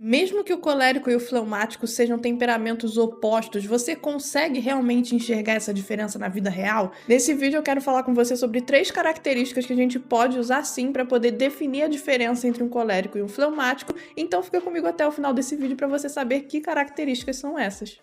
Mesmo que o colérico e o fleumático sejam temperamentos opostos, você consegue realmente enxergar essa diferença na vida real? Nesse vídeo eu quero falar com você sobre 3 características que a gente pode usar sim para poder definir a diferença entre um colérico e um fleumático, então fica comigo até o final desse vídeo para você saber que características são essas.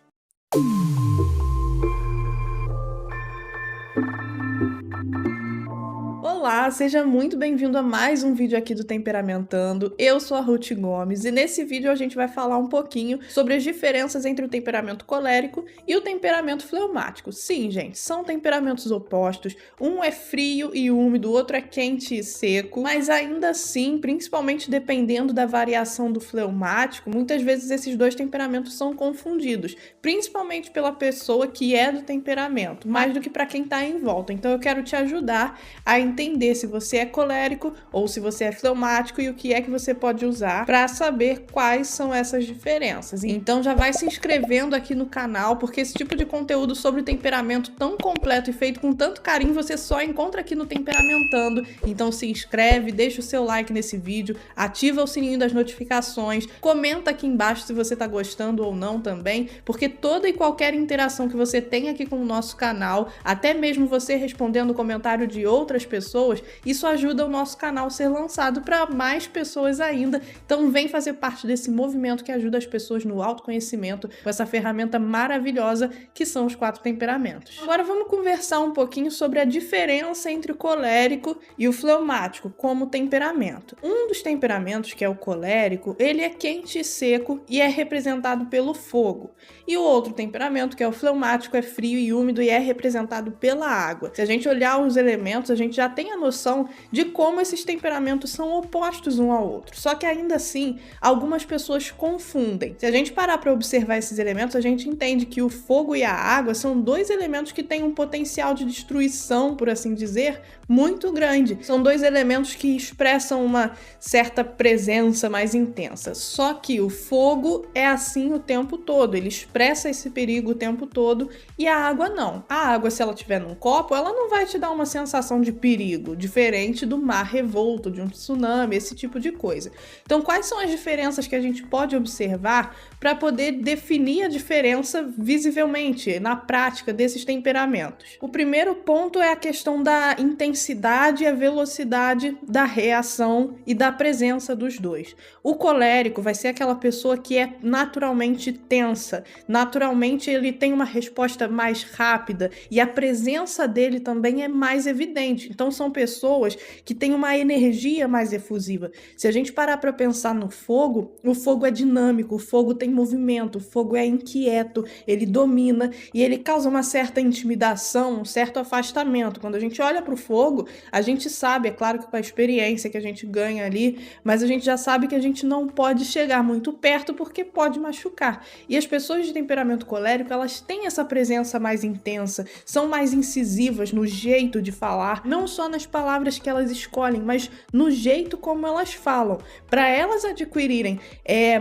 Olá, seja muito bem-vindo a mais um vídeo aqui do Temperamentando. Eu sou a Ruth Gomes e nesse vídeo a gente vai falar um pouquinho sobre as diferenças entre o temperamento colérico e o temperamento fleumático. Sim, gente, são temperamentos opostos. Um é frio e úmido, o outro é quente e seco, mas ainda assim, principalmente dependendo da variação do fleumático, muitas vezes esses dois temperamentos são confundidos, principalmente pela pessoa que é do temperamento, mais do que para quem está em volta. Então eu quero te ajudar a entender se você é colérico ou se você é fleumático e o que é que você pode usar para saber quais são essas diferenças. Então já vai se inscrevendo aqui no canal, porque esse tipo de conteúdo sobre temperamento tão completo e feito com tanto carinho você só encontra aqui no Temperamentando. Então se inscreve, deixa o seu like nesse vídeo, ativa o sininho das notificações, comenta aqui embaixo se você tá gostando ou não também, porque toda e qualquer interação que você tem aqui com o nosso canal, até mesmo você respondendo o comentário de outras pessoas, isso ajuda o nosso canal a ser lançado para mais pessoas ainda. Então vem fazer parte desse movimento que ajuda as pessoas no autoconhecimento com essa ferramenta maravilhosa que são os 4 temperamentos. Agora vamos conversar um pouquinho sobre a diferença entre o colérico e o fleumático como temperamento. Um dos temperamentos, que é o colérico, ele é quente e seco e é representado pelo fogo. E o outro temperamento, que é o fleumático, é frio e úmido e é representado pela água. Se a gente olhar os elementos, a gente já tem a noção de como esses temperamentos são opostos um ao outro. Só que ainda assim, algumas pessoas confundem. Se a gente parar para observar esses elementos, a gente entende que o fogo e a água são 2 elementos que têm um potencial de destruição, por assim dizer, muito grande. São 2 elementos que expressam uma certa presença mais intensa. Só que o fogo é assim o tempo todo, ele expressa esse perigo o tempo todo, e a água não. A água, se ela estiver num copo, ela não vai te dar uma sensação de perigo, diferente do mar revolto, de um tsunami, esse tipo de coisa. Então, quais são as diferenças que a gente pode observar para poder definir a diferença visivelmente, na prática, desses temperamentos? O primeiro ponto é a questão da intensidade e a velocidade da reação e da presença dos dois. O colérico vai ser aquela pessoa que é naturalmente tensa, naturalmente ele tem uma resposta mais rápida e a presença dele também é mais evidente. Então são pessoas que têm uma energia mais efusiva. Se a gente parar para pensar no fogo, o fogo é dinâmico, o fogo tem movimento, o fogo é inquieto, ele domina e ele causa uma certa intimidação, um certo afastamento. Quando a gente olha para o fogo, a gente sabe, é claro que com a experiência que a gente ganha ali, mas a gente já sabe que a gente não pode chegar muito perto porque pode machucar. E as pessoas de temperamento colérico, elas têm essa presença mais intensa, são mais incisivas no jeito de falar, não só nas palavras que elas escolhem, mas no jeito como elas falam. Para elas adquirirem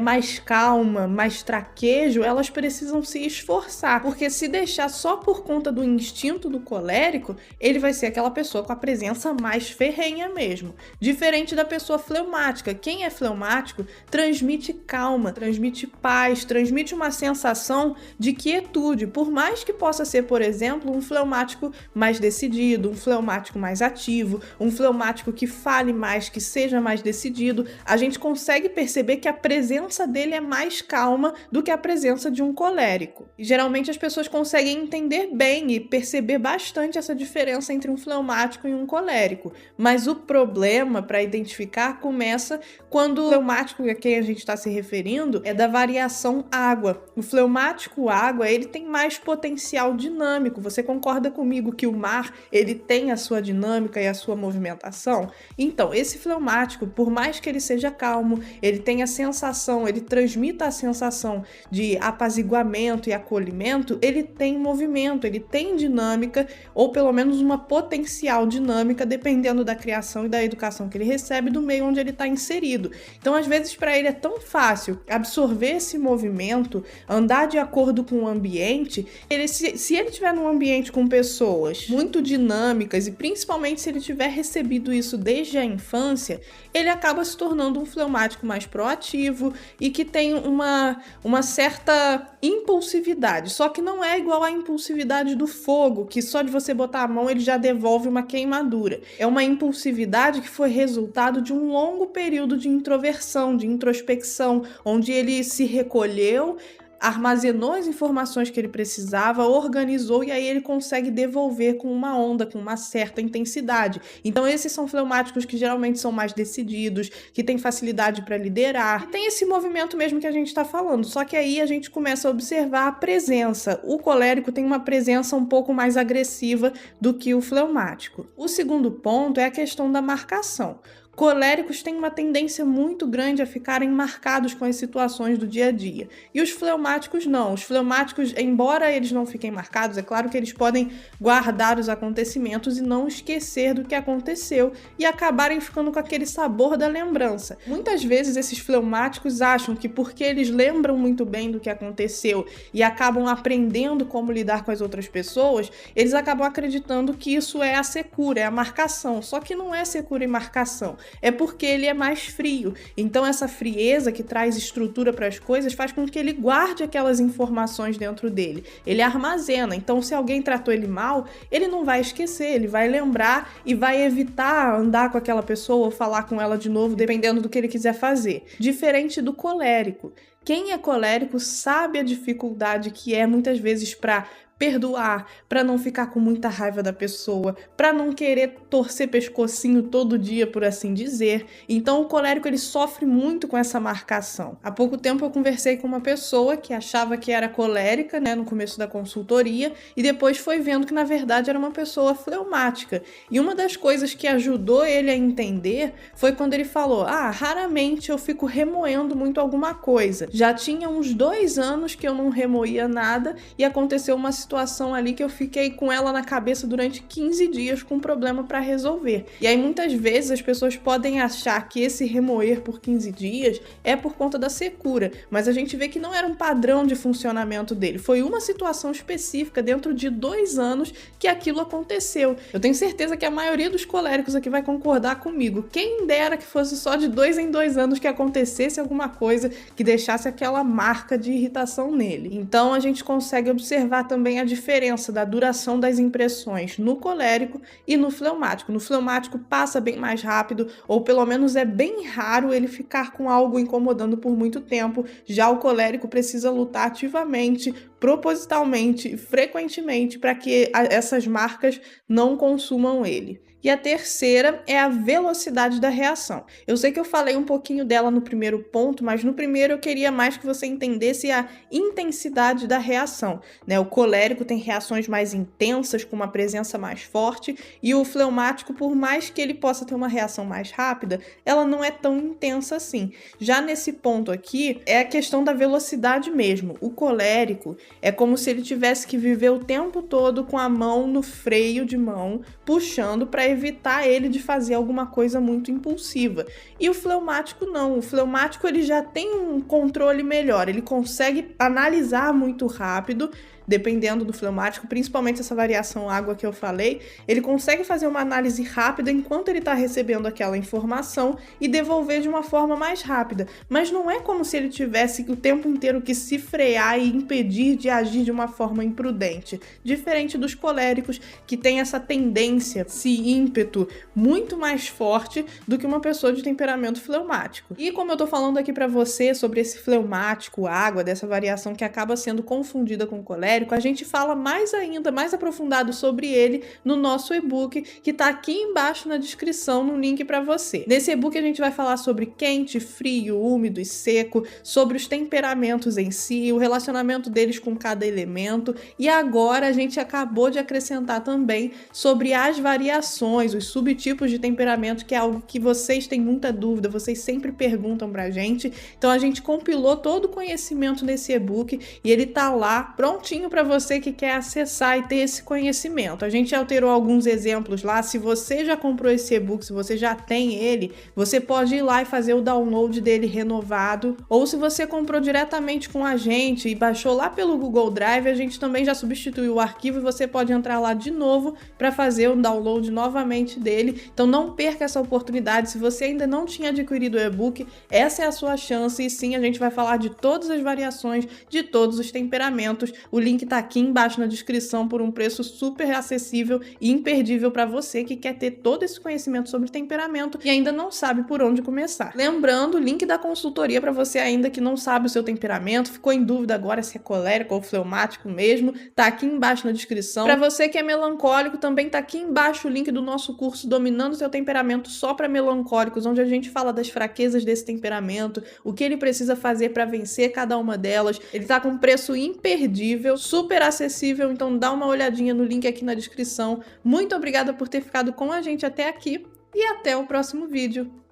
mais calma, mais traquejo, elas precisam se esforçar, porque se deixar só por conta do instinto do colérico, ele vai ser aquela pessoa com a presença mais ferrenha mesmo. Diferente da pessoa fleumática. Quem é fleumático transmite calma, transmite paz, transmite uma sensação de quietude, por mais que possa ser, por exemplo, um fleumático mais decidido, um fleumático mais ativo, um fleumático que fale mais, que seja mais decidido, a gente consegue perceber que a presença dele é mais calma do que a presença de um colérico. E geralmente as pessoas conseguem entender bem e perceber bastante essa diferença entre um fleumático e um colérico, mas o problema para identificar começa quando o fleumático a quem a gente está se referindo é da variação água. O fleumático água, ele tem mais potencial dinâmico. Você concorda comigo que o mar, ele tem a sua dinâmica e a sua movimentação? Então, esse fleumático, por mais que ele seja calmo, ele tenha a sensação, ele transmita a sensação de apaziguamento e acolhimento, ele tem movimento, ele tem dinâmica, ou pelo menos uma potencial dinâmica, dependendo da criação e da educação que ele recebe, do meio onde ele está inserido. Então, às vezes, para ele é tão fácil absorver esse movimento, andar de acordo com o ambiente, se ele estiver num ambiente com pessoas muito dinâmicas, e principalmente se ele tiver recebido isso desde a infância, ele acaba se tornando um fleumático mais proativo e que tem uma certa impulsividade. Só que não é igual à impulsividade do fogo, que só de você botar a mão ele já devolve uma queimadura. É uma impulsividade que foi resultado de um longo período de introversão, de introspecção, onde ele se recolheu, armazenou as informações que ele precisava, organizou e aí ele consegue devolver com uma onda, com uma certa intensidade. Então esses são fleumáticos que geralmente são mais decididos, que têm facilidade para liderar, e tem esse movimento mesmo que a gente está falando, só que aí a gente começa a observar a presença. O colérico tem uma presença um pouco mais agressiva do que o fleumático. O segundo ponto é a questão da marcação. Coléricos têm uma tendência muito grande a ficarem marcados com as situações do dia a dia. E os fleumáticos não. Os fleumáticos, embora eles não fiquem marcados, é claro que eles podem guardar os acontecimentos e não esquecer do que aconteceu e acabarem ficando com aquele sabor da lembrança. Muitas vezes esses fleumáticos acham que porque eles lembram muito bem do que aconteceu e acabam aprendendo como lidar com as outras pessoas, eles acabam acreditando que isso é a secura, é a marcação. Só que não é secura e marcação. É porque ele é mais frio. Então essa frieza que traz estrutura para as coisas faz com que ele guarde aquelas informações dentro dele. Ele armazena. Então se alguém tratou ele mal, ele não vai esquecer, ele vai lembrar e vai evitar andar com aquela pessoa ou falar com ela de novo, dependendo do que ele quiser fazer. Diferente do colérico. Quem é colérico sabe a dificuldade que é muitas vezes para perdoar, para não ficar com muita raiva da pessoa, para não querer torcer pescocinho todo dia, por assim dizer. Então o colérico ele sofre muito com essa marcação. Há pouco tempo eu conversei com uma pessoa que achava que era colérica, no começo da consultoria, e depois foi vendo que na verdade era uma pessoa fleumática. E uma das coisas que ajudou ele a entender foi quando ele falou: raramente eu fico remoendo muito alguma coisa. Já tinha uns 2 anos que eu não remoía nada e aconteceu uma situação ali que eu fiquei com ela na cabeça durante 15 dias com um problema para resolver. E aí muitas vezes as pessoas podem achar que esse remoer por 15 dias é por conta da secura, mas a gente vê que não era um padrão de funcionamento dele. Foi uma situação específica dentro de 2 anos que aquilo aconteceu. Eu tenho certeza que a maioria dos coléricos aqui vai concordar comigo. Quem dera que fosse só de 2 em 2 anos que acontecesse alguma coisa que deixasse aquela marca de irritação nele. Então a gente consegue observar também a diferença da duração das impressões no colérico e no fleumático. No fleumático passa bem mais rápido, ou pelo menos é bem raro ele ficar com algo incomodando por muito tempo. Já o colérico precisa lutar ativamente, propositalmente, frequentemente, para que essas marcas não consumam ele. E a terceira é a velocidade da reação. Eu sei que eu falei um pouquinho dela no primeiro ponto, mas no primeiro eu queria mais que você entendesse a intensidade da reação, O colérico tem reações mais intensas, com uma presença mais forte, e o fleumático, por mais que ele possa ter uma reação mais rápida, ela não é tão intensa assim. Já nesse ponto aqui, é a questão da velocidade mesmo. O colérico é como se ele tivesse que viver o tempo todo com a mão no freio de mão, puxando para evitar ele de fazer alguma coisa muito impulsiva. E o fleumático não. O fleumático ele já tem um controle melhor, ele consegue analisar muito rápido. Dependendo do fleumático, principalmente essa variação água que eu falei, ele consegue fazer uma análise rápida enquanto ele está recebendo aquela informação e devolver de uma forma mais rápida. Mas não é como se ele tivesse o tempo inteiro que se frear e impedir de agir de uma forma imprudente. Diferente dos coléricos, que tem essa tendência, esse ímpeto muito mais forte do que uma pessoa de temperamento fleumático. E como eu tô falando aqui para você sobre esse fleumático água, dessa variação que acaba sendo confundida com colérico, a gente fala mais ainda, mais aprofundado sobre ele no nosso e-book, que tá aqui embaixo na descrição, no link para você. Nesse e-book a gente vai falar sobre quente, frio, úmido e seco, sobre os temperamentos em si, o relacionamento deles com cada elemento, e agora a gente acabou de acrescentar também sobre as variações, os subtipos de temperamento, que é algo que vocês têm muita dúvida, vocês sempre perguntam pra gente. Então a gente compilou todo o conhecimento nesse e-book e ele tá lá prontinho para você que quer acessar e ter esse conhecimento. A gente alterou alguns exemplos lá. Se você já comprou esse e-book, se você já tem ele, você pode ir lá e fazer o download dele renovado, ou se você comprou diretamente com a gente e baixou lá pelo Google Drive, a gente também já substituiu o arquivo e você pode entrar lá de novo para fazer o download novamente novamente dele. Então não perca essa oportunidade. Se você ainda não tinha adquirido o e-book, essa é a sua chance. E sim, a gente vai falar de todas as variações, de todos os temperamentos. O link tá aqui embaixo na descrição por um preço super acessível e imperdível para você que quer ter todo esse conhecimento sobre temperamento e ainda não sabe por onde começar. Lembrando, o link da consultoria para você ainda que não sabe o seu temperamento, ficou em dúvida agora se é colérico ou fleumático mesmo, tá aqui embaixo na descrição. Para você que é melancólico, também tá aqui embaixo o link do nosso curso Dominando Seu Temperamento só para melancólicos, onde a gente fala das fraquezas desse temperamento, o que ele precisa fazer para vencer cada uma delas. Ele tá com um preço imperdível, super acessível, então dá uma olhadinha no link aqui na descrição. Muito obrigada por ter ficado com a gente até aqui e até o próximo vídeo.